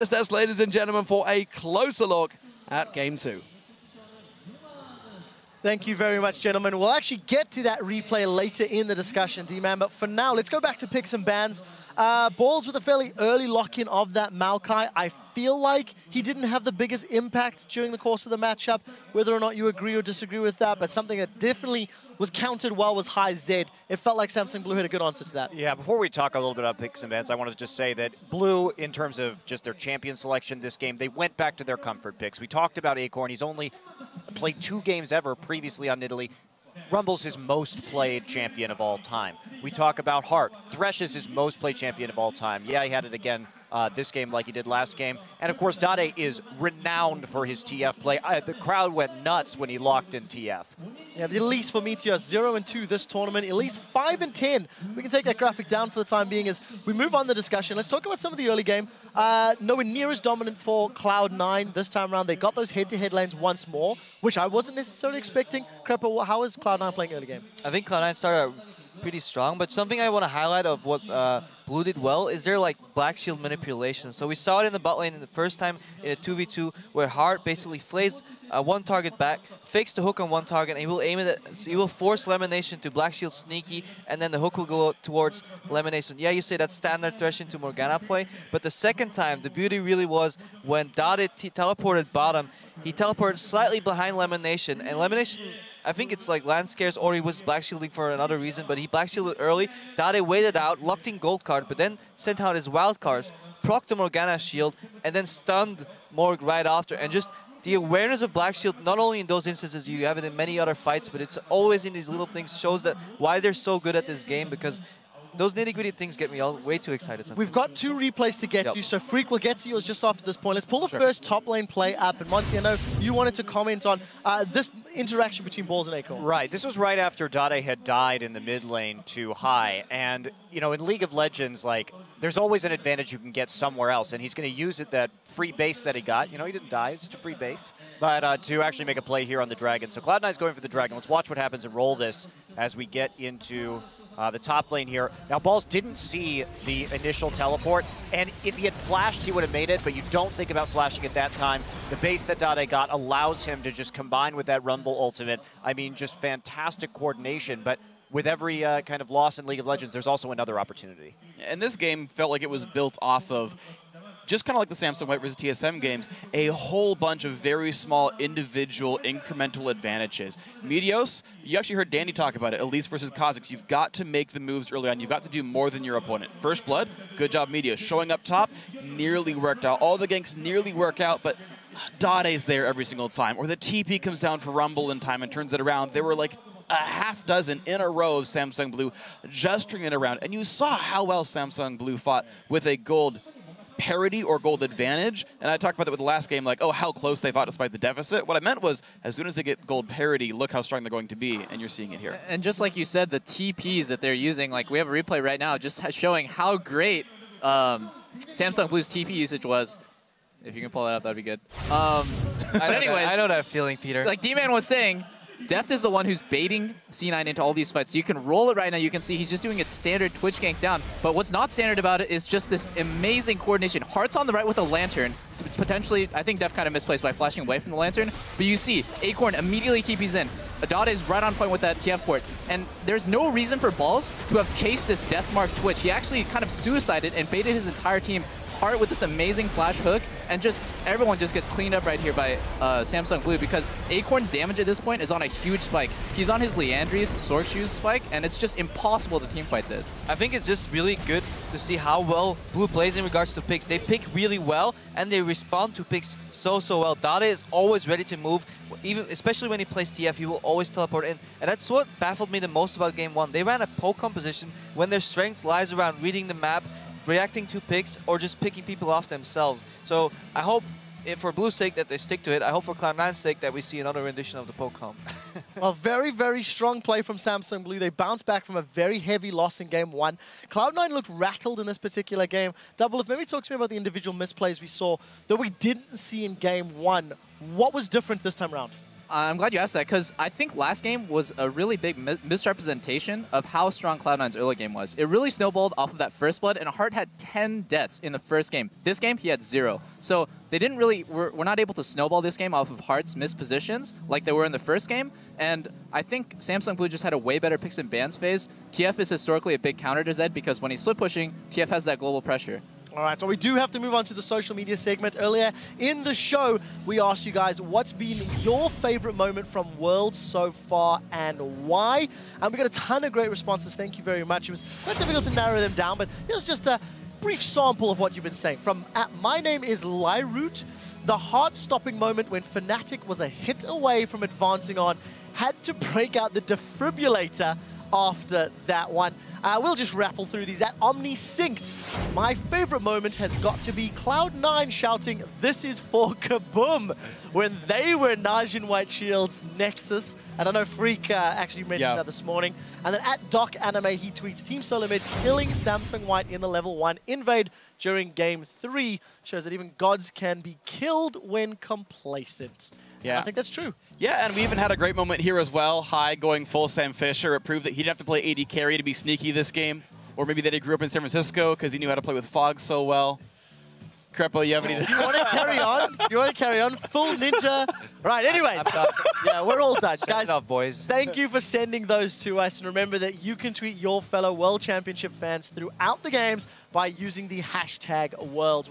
Test, ladies and gentlemen, for a closer look at Game 2. Thank you very much, gentlemen. We'll actually get to that replay later in the discussion, D-Man. But for now, let's go back to picks and bans. Balls with a fairly early lock-in of that Maokai. I feel like he didn't have the biggest impact during the course of the matchup, whether or not you agree or disagree with that. But something that definitely was countered well was high Z. It felt like Samsung Blue had a good answer to that. Yeah, before we talk a little bit about picks and bans, I want to just say that Blue, in terms of just their champion selection this game, they went back to their comfort picks. We talked about Acorn. He's only played 2 games ever previously on Italy. Rumble's his most played champion of all time. We talk about Hart. Thresh is his most played champion of all time. Yeah, he had it again this game like he did last game. And of course, Dade is renowned for his TF play. The crowd went nuts when he locked in TF. Yeah, the Elise for Meteor, 0-2 this tournament. Elise 5-10. We can take that graphic down for the time being as we move on the discussion. Let's talk about some of the early game. Nowhere near as dominant for Cloud9 this time around. They got those head-to-head lanes once more, which I wasn't necessarily expecting. Crepa, how is Cloud9 playing early game? I think Cloud9 started out pretty strong, but something I want to highlight of what Blue did well is their Black Shield manipulation. So we saw it in the bot lane in the first time in a 2v2 where Hart basically flays one target back, fakes the hook on one target, and he will aim it. So he will force Lemonation to Black Shield sneaky, and then the hook will go towards Lemonation. Yeah, you say that's standard Thresh into Morgana play, but the second time, the beauty really was when Dade teleported bottom, he teleported slightly behind Lemonation, and Lemonation, I think it's like land scares or he was black shielding for another reason, but he black shielded early. Dade waited out, locked in gold card, but then sent out his wild cards, procced the Morgana shield, and then stunned Morg right after. And just the awareness of black shield, not only in those instances, you have it in many other fights, but it's always in these little things, shows that why they're so good at this game, because those nitty-gritty things get me all way too excited sometimes. We've got 2 replays to get to, so Freak will get to yours just after this point. Let's pull the first top lane play up. And Monty, I know you wanted to comment on this interaction between Balls and Acorn. Right. This was right after Dade had died in the mid lane to High. And, you know, in League of Legends, there's always an advantage you can get somewhere else. And he's going to use it, that free base that he got. You know, he didn't die. It's just a free base. But to actually make a play here on the Dragon. So Cloud9's going for the Dragon. Let's watch what happens and roll this as we get into the top lane here. Now, Balls didn't see the initial teleport, and if he had flashed, he would have made it, but you don't think about flashing at that time. The base that Dade got allows him to just combine with that Rumble ultimate. I mean, just fantastic coordination, but with every kind of loss in League of Legends, there's also another opportunity. And this game felt like it was built off of, just kind of like the Samsung White versus TSM games, a whole bunch of very small individual incremental advantages. Meteos, you actually heard Danny talk about it, Elise versus Kha'Zix. You've got to make the moves early on. You've got to do more than your opponent. First Blood, good job Meteos. Showing up top, nearly worked out. All the ganks nearly work out, but Dade's there every single time. Or the TP comes down for Rumble in time and turns it around. There were like a half dozen in a row of Samsung Blue just turning it around. And you saw how well Samsung Blue fought with a gold parity or gold advantage, and I talked about that with the last game, like, oh, how close they fought despite the deficit. What I meant was, as soon as they get gold parity, look how strong they're going to be, and you're seeing it here. And just like you said, the TPs that they're using, like we have a replay right now just showing how great Samsung Blue's TP usage was. If you can pull that up, that'd be good. Anyways, I know that feeling, Peter. Like D-Man was saying, Deft is the one who's baiting C9 into all these fights. So you can roll it right now. You can see he's just doing a standard Twitch gank down. But what's not standard about it is just this amazing coordination. Heart's on the right with a Lantern. Potentially, I think Deft kind of misplaced by flashing away from the Lantern. But you see, Acorn immediately TPs in. Adada is right on point with that TF port. And there's no reason for Balls to have chased this Deathmark Twitch. He actually kind of suicided and baited his entire team. Heart with this amazing flash hook, and just everyone just gets cleaned up right here by Samsung Blue because Acorn's damage at this point is on a huge spike. He's on his Leandri's Sword Shoes spike, and it's just impossible to teamfight this. I think it's just really good to see how well Blue plays in regards to picks. They pick really well, and they respond to picks so well. Dade is always ready to move, especially when he plays TF, he will always teleport in. And that's what baffled me the most about Game 1. They ran a poke composition when their strength lies around reading the map, reacting to picks, or just picking people off themselves. So I hope, for Blue's sake, that they stick to it. I hope for Cloud9's sake that we see another rendition of the poke comp. Well, very, very strong play from Samsung Blue. They bounced back from a very heavy loss in Game 1. Cloud9 looked rattled in this particular game. Double, if maybe talk to me about the individual misplays we saw that we didn't see in Game 1. What was different this time around? I'm glad you asked that, because I think last game was a really big misrepresentation of how strong Cloud9's early game was. It really snowballed off of that first blood, and Heart had 10 deaths in the first game. This game, he had 0. So they didn't really, we're not able to snowball this game off of Heart's missed positions like they were in the first game. And I think Samsung Blue just had a way better picks and bans phase. TF is historically a big counter to Zed because when he's split pushing, TF has that global pressure. All right, so we do have to move on to the social media segment. Earlier in the show, we asked you guys what's been your favorite moment from Worlds so far and why. And we got a ton of great responses. Thank you very much. It was quite difficult to narrow them down, but here's just a brief sample of what you've been saying. From My Name is Lyroot, the heart-stopping moment when Fnatic was a hit away from advancing on, had to break out the defibrillator after that one. We'll just rattle through these. At OmniSynced, my favorite moment has got to be Cloud9 shouting, "This is for Kaboom," when they were Najin White Shield's Nexus. And I know Freak actually mentioned that this morning. And then at Doc Anime, he tweets, Team Solo Mid killing Samsung White in the level 1 invade during game 3 shows that even gods can be killed when complacent. Yeah. And I think that's true. Yeah, and we even had a great moment here as well. High going full Sam Fisher. It proved that he'd have to play AD carry to be sneaky this game. Or maybe that he grew up in San Francisco because he knew how to play with Fog so well. Crepo, you have any... Do you want to carry on? Do you want to carry on? Full ninja? Right, anyways. Yeah, we're all done. Guys, Off, boys. thank you for sending those to us. And remember that you can tweet your fellow World Championship fans throughout the games by using the hashtag Worlds.